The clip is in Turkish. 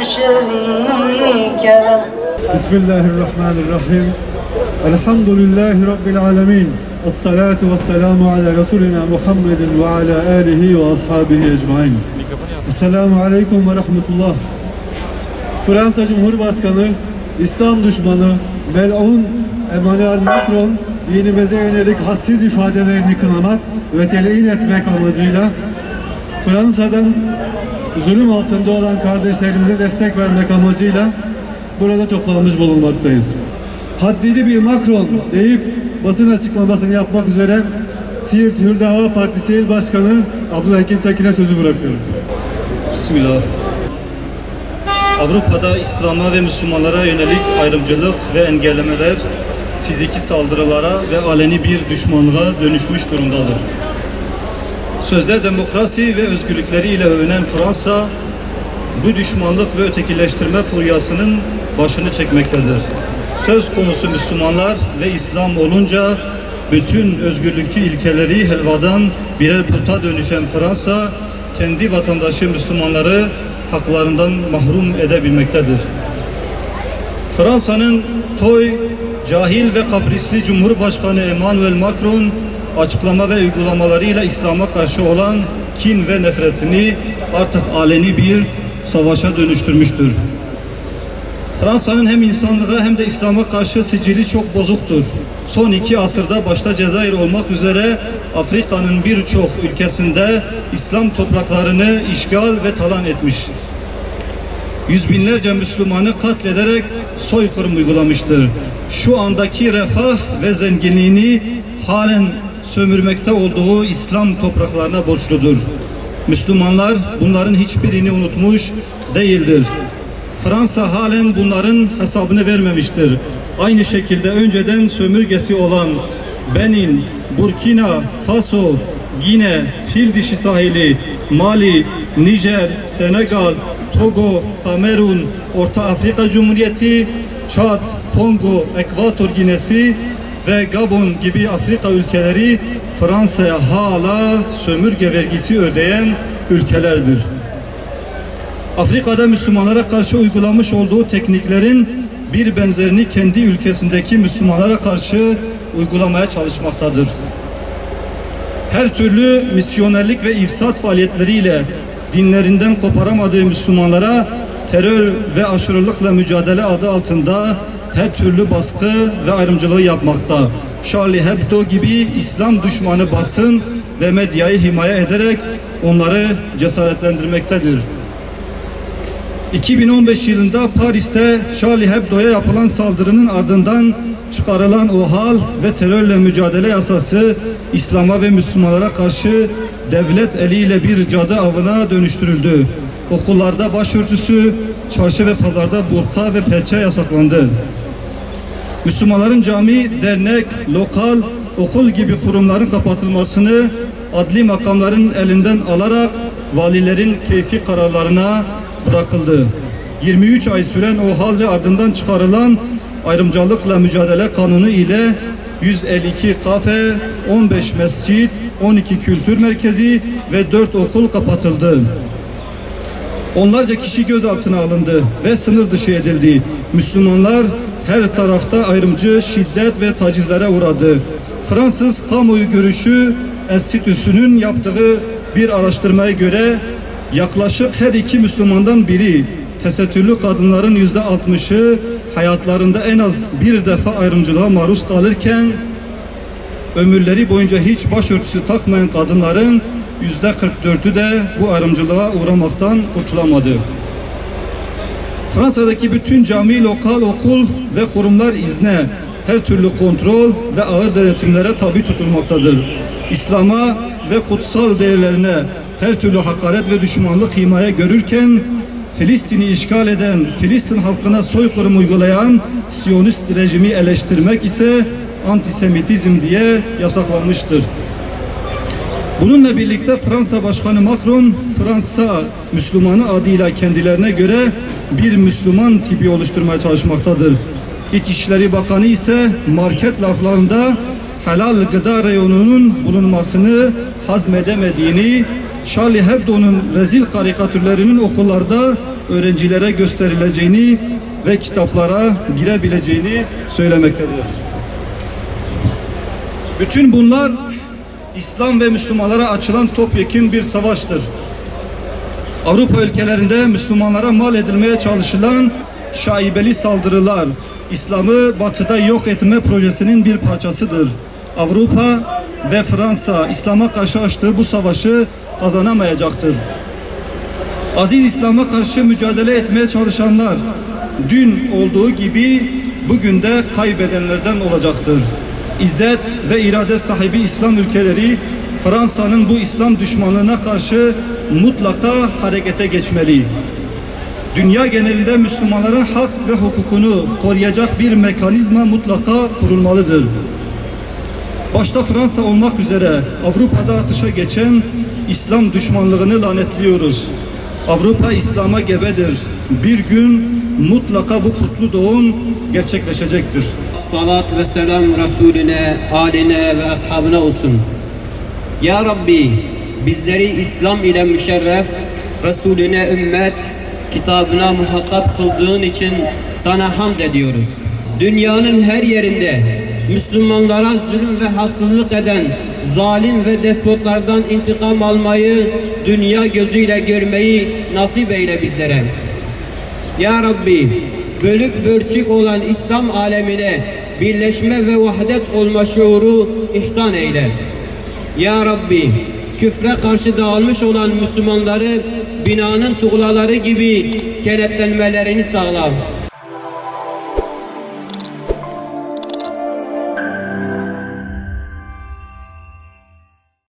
شريك له. بسم الله الرحمن الرحيم. الحمد لله رب العالمين. الصلاة والسلام على رسولنا محمد وعلى آله وأصحابه أجمعين. Esselamu Aleyküm ve Rahmetullah. Fransa Cumhurbaşkanı, İslam düşmanı, mel'un Emmanuel Macron, dinimize yönelik hadsiz ifadelerini kınamak ve telin etmek amacıyla Fransa'dan zulüm altında olan kardeşlerimize destek vermek amacıyla burada toplanmış bulunmaktayız. Haddidi bir Macron deyip basın açıklamasını yapmak üzere Siirt Hür Partisi İl Başkanı Abdülhakim Tekin'e sözü bırakıyorum. Bismillah. Avrupa'da İslam'a ve Müslümanlara yönelik ayrımcılık ve engellemeler fiziki saldırılara ve aleni bir düşmanlığa dönüşmüş durumdadır. Sözde demokrasi ve özgürlükleriyle övünen Fransa, bu düşmanlık ve ötekileştirme furyasının başını çekmektedir. Söz konusu Müslümanlar ve İslam olunca bütün özgürlükçü ilkeleri helvadan birer puta dönüşen Fransa, kendi vatandaşı Müslümanları haklarından mahrum edebilmektedir. Fransa'nın toy, cahil ve kaprisli Cumhurbaşkanı Emmanuel Macron, açıklama ve uygulamalarıyla İslam'a karşı olan kin ve nefretini artık aleni bir savaşa dönüştürmüştür. Fransa'nın hem insanlığa hem de İslam'a karşı sicili çok bozuktur. Son 2 asırda başta Cezayir olmak üzere Afrika'nın birçok ülkesinde İslam topraklarını işgal ve talan etmiş. Yüz binlerce Müslümanı katlederek soykırım uygulamıştır. Şu andaki refah ve zenginliğini halen sömürmekte olduğu İslam topraklarına borçludur. Müslümanlar bunların hiçbirini unutmuş değildir. Fransa halen bunların hesabını vermemiştir. Aynı şekilde önceden sömürgesi olan Benin, Burkina Faso, Gine, Fildişi sahili, Mali, Nijer, Senegal, Togo, Kamerun, Orta Afrika Cumhuriyeti, Çad, Kongo, Ekvator Ginesi ve Gabon gibi Afrika ülkeleri Fransa'ya hala sömürge vergisi ödeyen ülkelerdir. Afrika'da Müslümanlara karşı uygulamış olduğu tekniklerin bir benzerini kendi ülkesindeki Müslümanlara karşı uygulamaya çalışmaktadır. Her türlü misyonerlik ve ifsat faaliyetleriyle dinlerinden koparamadığı Müslümanlara terör ve aşırılıkla mücadele adı altında her türlü baskı ve ayrımcılığı yapmakta. Charlie Hebdo gibi İslam düşmanı basın ve medyayı himaye ederek onları cesaretlendirmektedir. 2015 yılında Paris'te Charlie Hebdo'ya yapılan saldırının ardından çıkarılan OHAL ve terörle mücadele yasası İslam'a ve Müslümanlara karşı devlet eliyle bir cadı avına dönüştürüldü. Okullarda başörtüsü, çarşı ve pazarda burka ve pençe yasaklandı. Müslümanların cami, dernek, lokal, okul gibi kurumların kapatılmasını adli makamların elinden alarak valilerin keyfi kararlarına bırakıldı. 23 ay süren OHAL ve ardından çıkarılan ayrımcılıkla mücadele kanunu ile 152 kafe, 15 mescit, 12 kültür merkezi ve 4 okul kapatıldı. Onlarca kişi gözaltına alındı ve sınır dışı edildi. Müslümanlar her tarafta ayrımcı, şiddet ve tacizlere uğradı. Fransız Kamuoyu Görüşü Enstitüsü'nün yaptığı bir araştırmaya göre yaklaşık her 2 Müslümandan biri, tesettürlü kadınların %60'ı hayatlarında en az bir defa ayrımcılığa maruz kalırken ömürleri boyunca hiç başörtüsü takmayan kadınların %44'ü de bu ayrımcılığa uğramaktan kurtulamadı. Fransa'daki bütün cami, lokal, okul ve kurumlar izne, her türlü kontrol ve ağır denetimlere tabi tutulmaktadır. İslam'a ve kutsal değerlerine her türlü hakaret ve düşmanlık himaye görürken Filistin'i işgal eden, Filistin halkına soykırım uygulayan Siyonist rejimi eleştirmek ise antisemitizm diye yasaklanmıştır. Bununla birlikte Fransa Başkanı Macron, Fransa Müslümanı adıyla kendilerine göre bir Müslüman tipi oluşturmaya çalışmaktadır. İçişleri Bakanı ise market laflarında helal gıda reyonunun bulunmasını hazmedemediğini, Charlie Hebdo'nun rezil karikatürlerinin okullarda öğrencilere gösterileceğini ve kitaplara girebileceğini söylemektedir. Bütün bunlar İslam ve Müslümanlara açılan topyekün bir savaştır. Avrupa ülkelerinde Müslümanlara mal edilmeye çalışılan şaibeli saldırılar, İslam'ı batıda yok etme projesinin bir parçasıdır. Avrupa ve Fransa İslam'a karşı açtığı bu savaşı kazanamayacaktır. Aziz İslam'a karşı mücadele etmeye çalışanlar dün olduğu gibi bugün de kaybedenlerden olacaktır. İzzet ve irade sahibi İslam ülkeleri Fransa'nın bu İslam düşmanlığına karşı mutlaka harekete geçmeli. Dünya genelinde Müslümanların hak ve hukukunu koruyacak bir mekanizma mutlaka kurulmalıdır. Başta Fransa olmak üzere Avrupa'da artışa geçen İslam düşmanlığını lanetliyoruz. Avrupa İslam'a gebedir. Bir gün mutlaka bu kutlu doğum gerçekleşecektir. Salat ve selam Resulüne, aline ve ashabına olsun. Ya Rabbi, bizleri İslam ile müşerref, Resulüne ümmet, kitabına muhatap kıldığın için sana hamd ediyoruz. Dünyanın her yerinde Müslümanlara zulüm ve haksızlık eden zalim ve despotlardan intikam almayı, dünya gözüyle görmeyi nasip eyle bizlere. Ya Rabbi, bölük bölçük olan İslam alemine birleşme ve vahdet olma şuuru ihsan eyle. Ya Rabbi, küfre karşı dağılmış olan Müslümanları binanın tuğlaları gibi kenetlenmelerini sağla.